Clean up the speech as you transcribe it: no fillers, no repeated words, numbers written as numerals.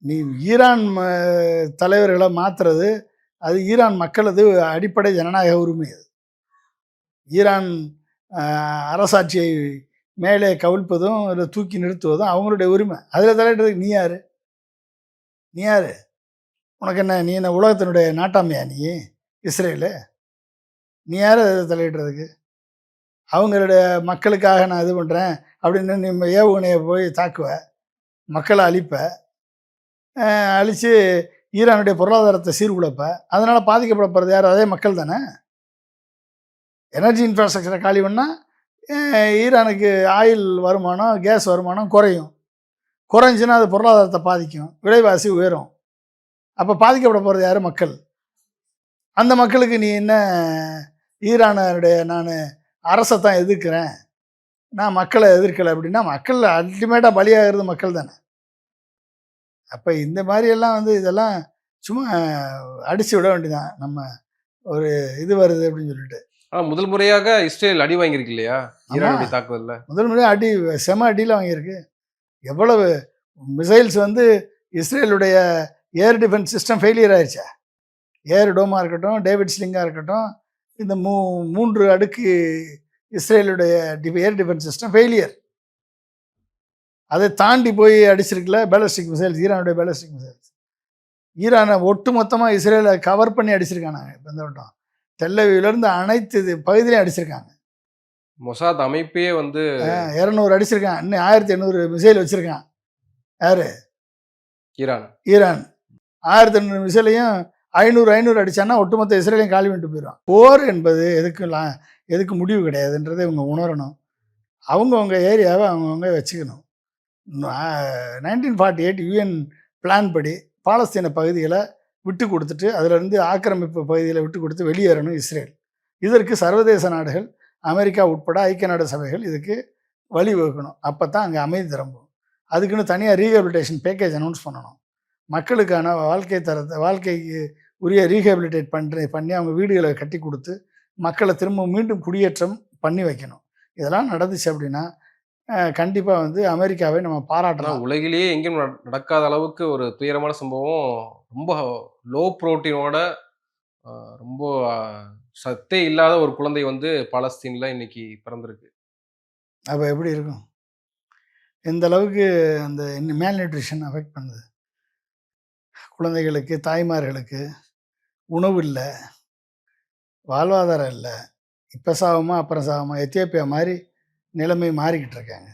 நீ ஈரான் தலைவர்களை மாற்றுறது, அது ஈரான் மக்களது அடிப்படை ஜனநாயக உரிமை அது. ஈரான் அரசாட்சியை மேலே கவிழ்ப்பதும், அதை தூக்கி நிறுத்துவதும் அவங்களுடைய உரிமை. அதில் தலையிடுறதுக்கு நீ யார்? நீ யார்? உனக்கு என்ன, நீ என்ன உலகத்தினுடைய நாட்டாமையா நீ? இஸ்ரேலு நீ யார் அதில் தலையிடுறதுக்கு? அவங்களுடைய மக்களுக்காக நான் இது பண்ணுறேன் அப்படின்னு நீ ஏவுகணையை போய் தாக்குவ, மக்களை அழிப்ப, அழித்து ஈரானுடைய பொருளாதாரத்தை சீர்குலைப்ப. அதனால் பாதிக்கப்பட போகிறது யார்? அதே மக்கள் தானே. எனர்ஜி இன்ஃப்ராஸ்ட்ரக்சரை காலி பண்ணால் ஈரானுக்கு ஆயில் வருமானம், கேஸ் வருமானம் குறையும். குறைஞ்சின்னா அது பொருளாதாரத்தை பாதிக்கும், விலைவாசி உயரும். அப்போ பாதிக்கப்பட போகிறது யார்? மக்கள். அந்த மக்களுக்கு நீ என்ன, ஈரானுடைய நான் அரசை தான் எதிர்க்கிறேன், நான் மக்களை எதிர்க்கலை அப்படின்னா, மக்கள் அல்டிமேட்டாக பலியாகிறது மக்கள் தானே. அப்போ இந்த மாதிரியெல்லாம் இதெல்லாம் சும்மா அடித்து விட வேண்டியதான். நம்ம ஒரு இது வருது அப்படின்னு சொல்லிட்டு. ஆனால் முதல் முறையாக இஸ்ரேல் அடி வாங்கியிருக்கு இல்லையா ஈரானுடைய தாக்குதலில்? முதல் முறையாக அடி, செம அடியில் வாங்கியிருக்கு. எவ்வளவு மிசைல்ஸ் இஸ்ரேலுடைய ஏர் டிஃபென்ஸ் சிஸ்டம் ஃபெயிலியர் ஆயிடுச்சா. ஏர் டோமாக இருக்கட்டும், டேவிட் ஸ்லிங்காக இருக்கட்டும், இந்த 3 அடுக்கு இஸ்ரேலுடைய ஏர் டிஃபென்ஸ் சிஸ்டம் ஃபெயிலியர். அதை தாண்டி போய் அடிச்சிருக்கல பேலஸ்டிக் மிசைல்ஸ், ஈரானுடைய பேலஸ்டிக் மிசைல்ஸ். ஈரானை ஒட்டு மொத்தமாக இஸ்ரேலை கவர் பண்ணி அடிச்சிருக்காங்க. இப்போ இந்த வட்டம் தெல்லவிலேருந்து அனைத்து பகுதியிலையும் அடிச்சிருக்காங்க. மொசாத் அமைப்பே 200 அடிச்சிருக்கான். இன்னும் 1800 மிசைல் வச்சுருக்கான். யார்? ஈரான் 1800 மிசைலையும் 500 அடித்தான்னா ஒட்டுமொத்த இஸ்ரேலையும் காலி பண்ணிட்டு போயிடும். போர் என்பது எதுக்கு முடிவு கிடையாதுன்றதை இவங்க உணரணும். அவங்கவுங்க ஏரியாவை அவங்கவுங்க வச்சுக்கணும். 1948 யூஎன் பிளான் படி பாலஸ்தீன பகுதிகளை விட்டு கொடுத்துட்டு, அதிலிருந்து ஆக்கிரமிப்பு பகுதிகளை விட்டு கொடுத்து வெளியேறணும் இஸ்ரேல். இதற்கு சர்வதேச நாடுகள், அமெரிக்கா உட்பட ஐக்கிய நாடு சபைகள் இதுக்கு வழிவகுக்கணும். அப்போ தான் அங்கே அமைதி திரும்பும். அதுக்குன்னு தனியாக ரீஹபிலிட்டேஷன் பேக்கேஜ் அனௌன்ஸ் பண்ணணும். மக்களுக்கான வாழ்க்கைக்கு உரிய ரீஹபிலிட்டேட் பண்ணி அவங்க வீடுகளை கட்டி கொடுத்து மக்களை திரும்ப மீண்டும் குடியேற்றம் பண்ணி வைக்கணும். இதெல்லாம் நடந்துச்சு அப்படின்னா கண்டிப்பாக அமெரிக்காவை நம்ம பாராட்டலாம். உலகிலேயே எங்கேயும் நடக்காத அளவுக்கு ஒரு துயரமான சம்பவம். ரொம்ப லோ புரோட்டீனோட, ரொம்ப சத்தே இல்லாத ஒரு குழந்தை பாலஸ்தீனில் இன்னைக்கு பிறந்திருக்கு. அப்போ எப்படி இருக்கும்? எந்த அளவுக்கு அந்த மேல் நியூட்ரிஷன் அஃபெக்ட் பண்ணுது குழந்தைகளுக்கு, தாய்மார்களுக்கு. உணவு இல்லை, வாழ்வாதாரம் இல்லை. இப்போ சாகுமா அப்புறம் சாகுமா, எத்தியோப்பியா மாதிரி நிலைமை மாறிக்கிட்டு இருக்காங்க.